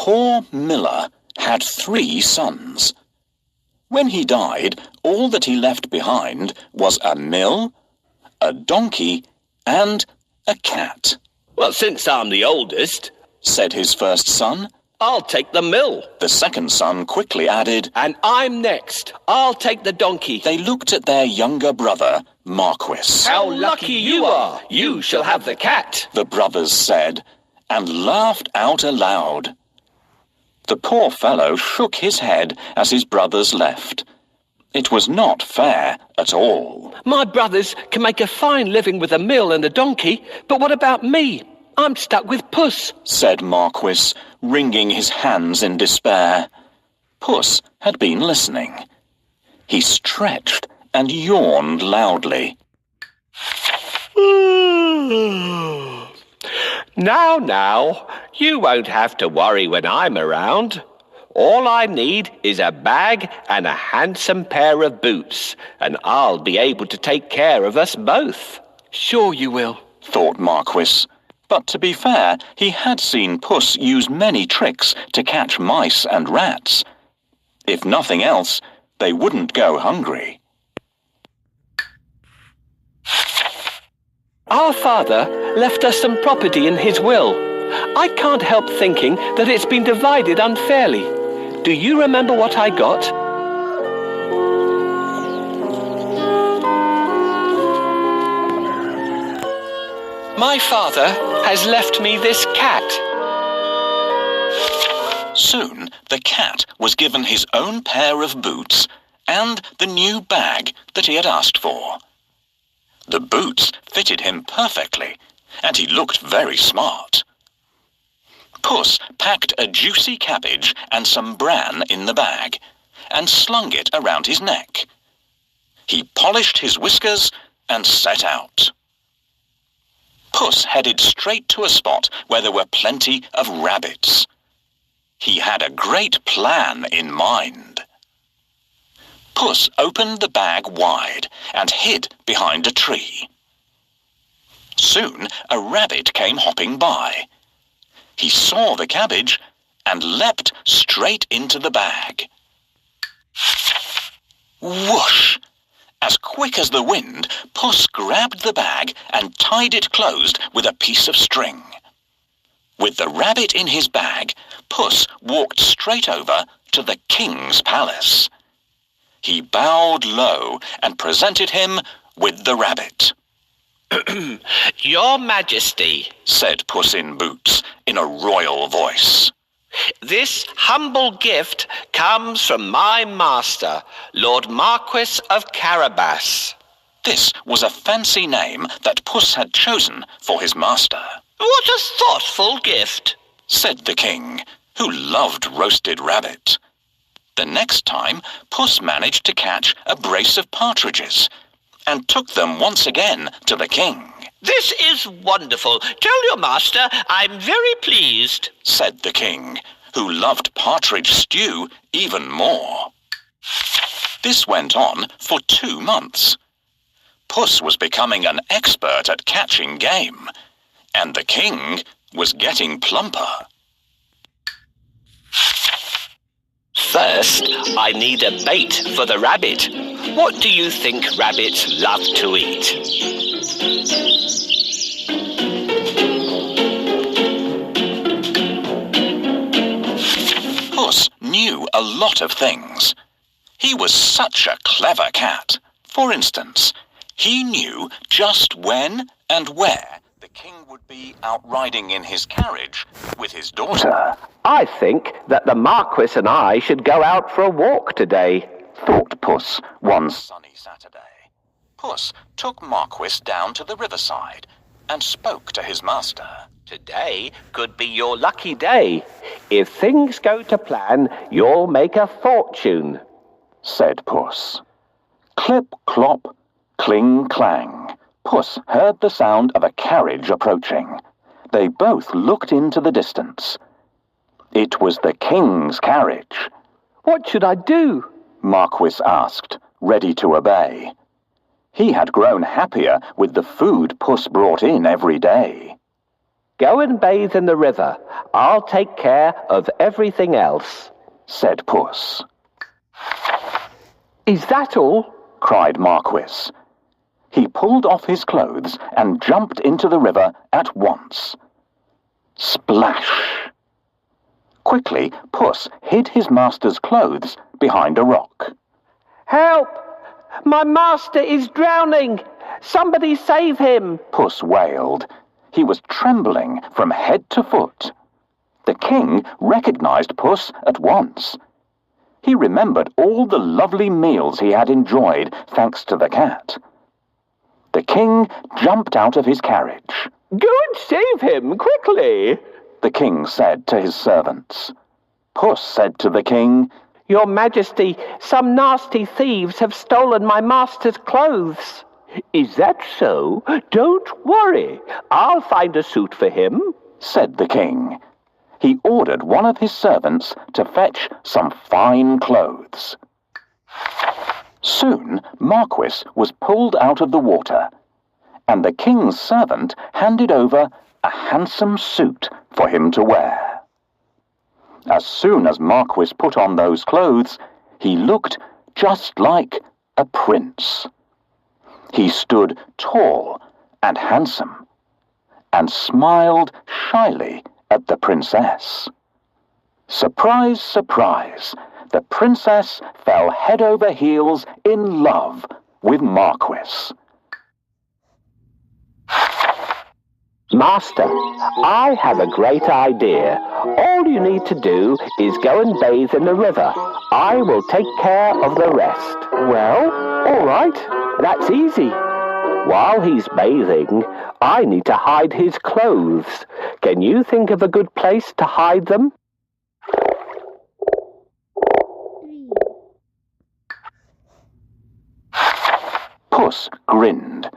poor miller had 3 sons. When he died, all that he left behind was a mill, a donkey, and a cat. "Well, since I'm the oldest," said his first son. "I'll take the mill." The second son quickly added, "And I'm next. I'll take the donkey." They looked at their younger brother, Marquis. "How lucky you are! You shall have the cat," the brothers said, and laughed out aloud. The poor fellow shook his head as his brothers left. It was not fair at all. "My brothers can make a fine living with a mill and a donkey, but what about me? I'm stuck with Puss," said Marquis, wringing his hands in despair. Puss had been listening. He stretched and yawned loudly. Now, you won't have to worry when I'm around. All I need is a bag and a handsome pair of boots, and I'll be able to take care of us both." "Sure you will," thought Marquis. But to be fair, he had seen Puss use many tricks to catch mice and rats. If nothing else, they wouldn't go hungry. "Our father left us some property in his will. I can't help thinking that it's been divided unfairly. Do you remember what I got?" "My father has left me this cat." Soon the cat was given his own pair of boots and the new bag that he had asked for. The boots fitted him perfectly, and he looked very smart. Puss packed a juicy cabbage and some bran in the bag, and slung it around his neck. He polished his whiskers and set out. Puss headed straight to a spot where there were plenty of rabbits. He had a great plan in mind. Puss opened the bag wide and hid behind a tree. Soon a rabbit came hopping by. He saw the cabbage and leapt straight into the bag. Whoosh! As quick as the wind, Puss grabbed the bag and tied it closed with a piece of string. With the rabbit in his bag, Puss walked straight over to the king's palace. He bowed low and presented him with the rabbit. "Your Majesty," said Puss in Boots in a royal voice. "This humble gift comes from my master, Lord Marquis of Carabas." This was a fancy name that Puss had chosen for his master. "What a thoughtful gift," said the king, who loved roasted rabbit. The next time, Puss managed to catch a brace of partridges and took them once again to the king. "This is wonderful. Tell your master I'm very pleased," said the king, who loved partridge stew even more. This went on for 2 months. Puss was becoming an expert at catching game, and the king was getting plumper. "First, I need a bait for the rabbit. What do you think rabbits love to eat?" Puss knew a lot of things. He was such a clever cat. For instance, he knew just when and where the king would be out riding in his carriage with his daughter. "I think that the Marquis and I should go out for a walk today," thought Puss one sunny Saturday. Puss took Marquis down to the riverside and spoke to his master. "Today could be your lucky day. If things go to plan, you'll make a fortune," said Puss. Clip, clop, cling, clang. Puss heard the sound of a carriage approaching. They both looked into the distance. It was the king's carriage. "What should I do?" Marquis asked, ready to obey. He had grown happier with the food Puss brought in every day. Go and bathe in the river. I'll take care of everything else, said Puss. Is that all? Cried Marquis. He pulled off his clothes and jumped into the river at once. Splash! Quickly, Puss hid his master's clothes behind a rock. Help! My master is drowning! Somebody save him! Puss wailed. He was trembling from head to foot. The king recognized Puss at once. He remembered all the lovely meals he had enjoyed thanks to the cat. The king jumped out of his carriage. Go and save him, quickly, the king said to his servants. Puss said to the king, Your Majesty, some nasty thieves have stolen my master's clothes. Is that so? Don't worry. I'll find a suit for him, said the king. He ordered one of his servants to fetch some fine clothes. Soon Marquis was pulled out of the water, and the king's servant handed over a handsome suit for him to wear. As soon as Marquis put on those clothes, he looked just like a prince. He stood tall and handsome, and smiled shyly at the princess. Surprise, surprise, the princess fell head over heels in love with Marquis. Master, I have a great idea. All you need to do is go and bathe in the river. I will take care of the rest. Well, all right, that's easy. While he's bathing, I need to hide his clothes. Can you think of a good place to hide them? Puss grinned.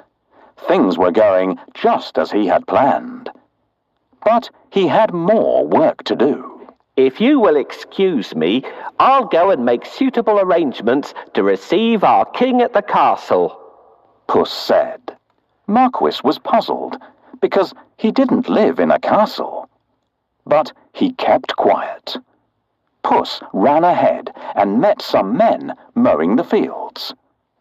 Things were going just as he had planned. But he had more work to do. If you will excuse me, I'll go and make suitable arrangements to receive our king at the castle, Puss said. Marquis was puzzled, because he didn't live in a castle. But he kept quiet. Puss ran ahead and met some men mowing the fields.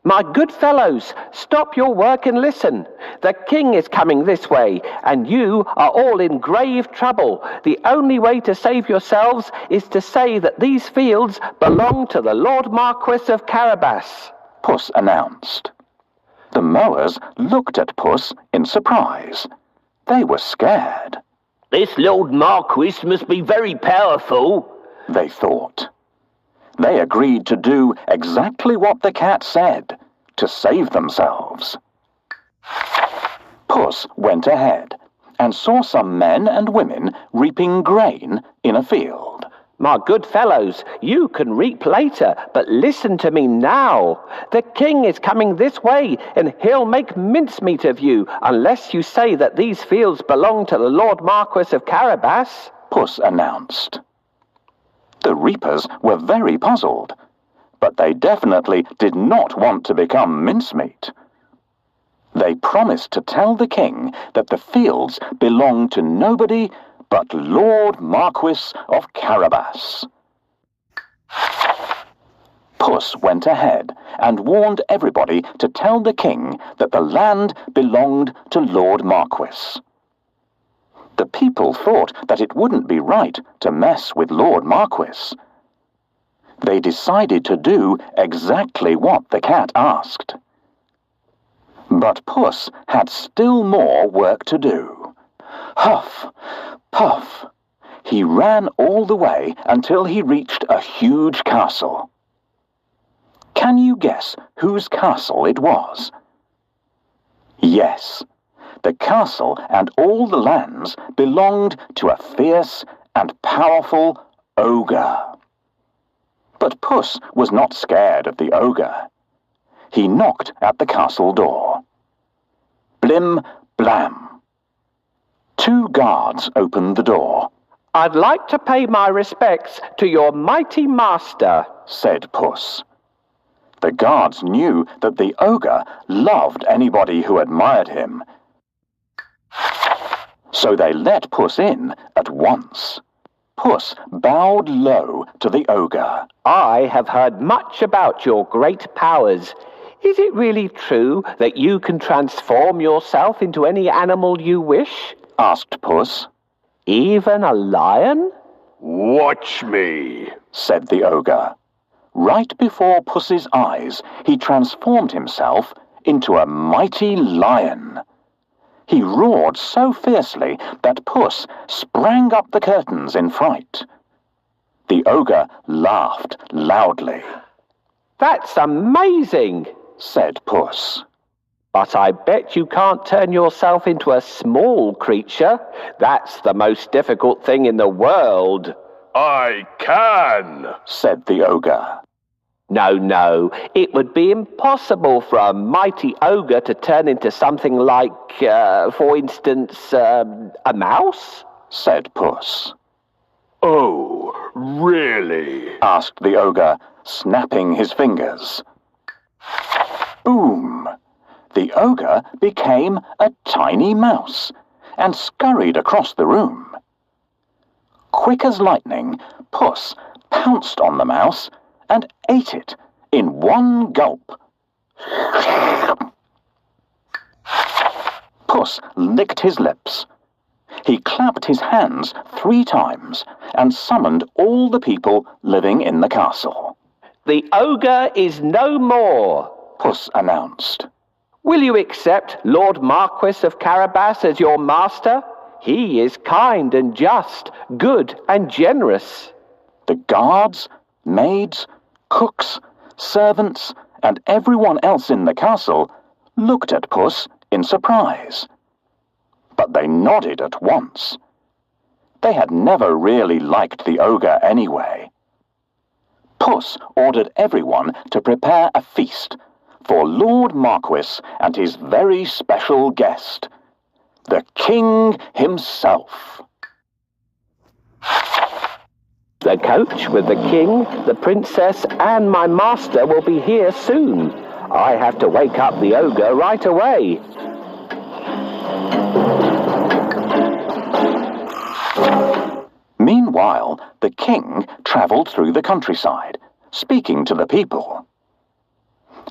My good fellows, stop your work and listen. The king is coming this way, and you are all in grave trouble. The only way to save yourselves is to say that these fields belong to the Lord Marquis of Carabas, Puss announced. The mowers looked at Puss in surprise. They were scared. This Lord Marquis must be very powerful, they thought. They agreed to do exactly what the cat said, to save themselves. Puss went ahead and saw some men and women reaping grain in a field. My good fellows, you can reap later, but listen to me now. The king is coming this way, and he'll make mincemeat of you unless you say that these fields belong to the Lord Marquis of Carabas, Puss announced. The reapers were very puzzled, but they definitely did not want to become mincemeat. They promised to tell the king that the fields belonged to nobody but Lord Marquis of Carabas. Puss went ahead and warned everybody to tell the king that the land belonged to Lord Marquis. The people thought that it wouldn't be right to mess with Lord Marquis. They decided to do exactly what the cat asked. But Puss had still more work to do. Huff, puff. He ran all the way until he reached a huge castle. Can you guess whose castle it was? Yes. The castle and all the lands belonged to a fierce and powerful ogre. But Puss was not scared of the ogre. He knocked at the castle door. Blim, blam. 2 guards opened the door. I'd like to pay my respects to your mighty master, said Puss. The guards knew that the ogre loved anybody who admired him. So they let Puss in at once. Puss bowed low to the ogre. I have heard much about your great powers. Is it really true that you can transform yourself into any animal you wish? Asked Puss. Even a lion? Watch me, said the ogre. Right before Puss's eyes, he transformed himself into a mighty lion. He roared so fiercely that Puss sprang up the curtains in fright. The ogre laughed loudly. That's amazing, said Puss. But I bet you can't turn yourself into a small creature. That's the most difficult thing in the world. I can, said the ogre. No, it would be impossible for a mighty ogre to turn into something like, for instance, a mouse? Said Puss. Oh, really? Asked the ogre, snapping his fingers. Boom! The ogre became a tiny mouse and scurried across the room. Quick as lightning, Puss pounced on the mouse and ate it in one gulp. Puss licked his lips. He clapped his hands 3 times and summoned all the people living in the castle. The ogre is no more, Puss announced. Will you accept Lord Marquis of Carabas as your master? He is kind and just, good and generous. The guards, maids, cooks, servants, and everyone else in the castle looked at Puss in surprise. But they nodded at once. They had never really liked the ogre anyway. Puss ordered everyone to prepare a feast for Lord Marquis and his very special guest, the king himself. The coach with the king, the princess, and my master will be here soon. I have to wake up the ogre right away. Meanwhile, the king travelled through the countryside, speaking to the people.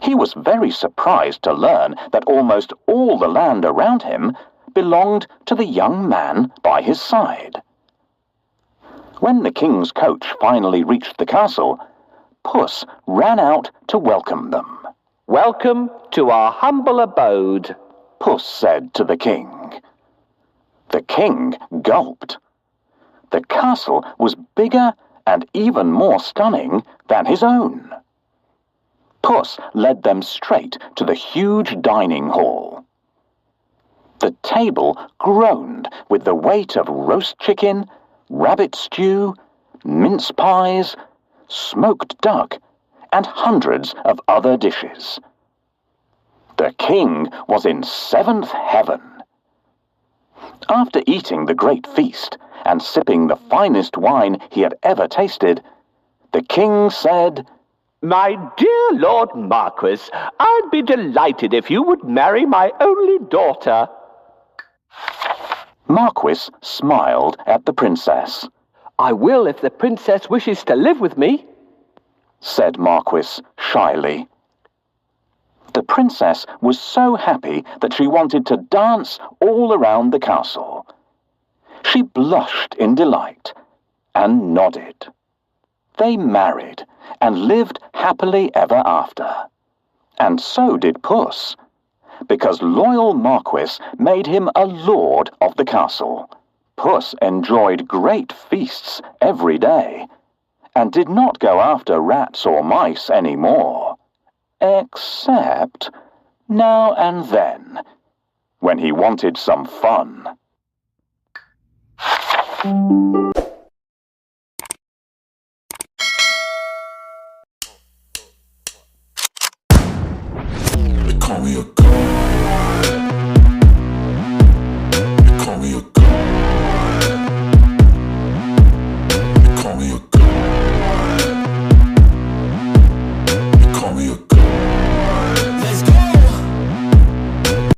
He was very surprised to learn that almost all the land around him belonged to the young man by his side. When the king's coach finally reached the castle, Puss ran out to welcome them. Welcome to our humble abode, Puss said to the king. The king gulped. The castle was bigger and even more stunning than his own. Puss led them straight to the huge dining hall. The table groaned with the weight of roast chicken, rabbit stew, mince pies, smoked duck, and hundreds of other dishes. The king was in 7th heaven. After eating the great feast and sipping the finest wine he had ever tasted, the king said, My dear Lord Marquis, I'd be delighted if you would marry my only daughter. Marquis smiled at the princess. I will if the princess wishes to live with me, said Marquis shyly. The princess was so happy that she wanted to dance all around the castle. She blushed in delight and nodded. They married and lived happily ever after. And so did Puss, because loyal Marquis made him a lord of the castle. Puss enjoyed great feasts every day, and did not go after rats or mice any more, except now and then, when he wanted some fun.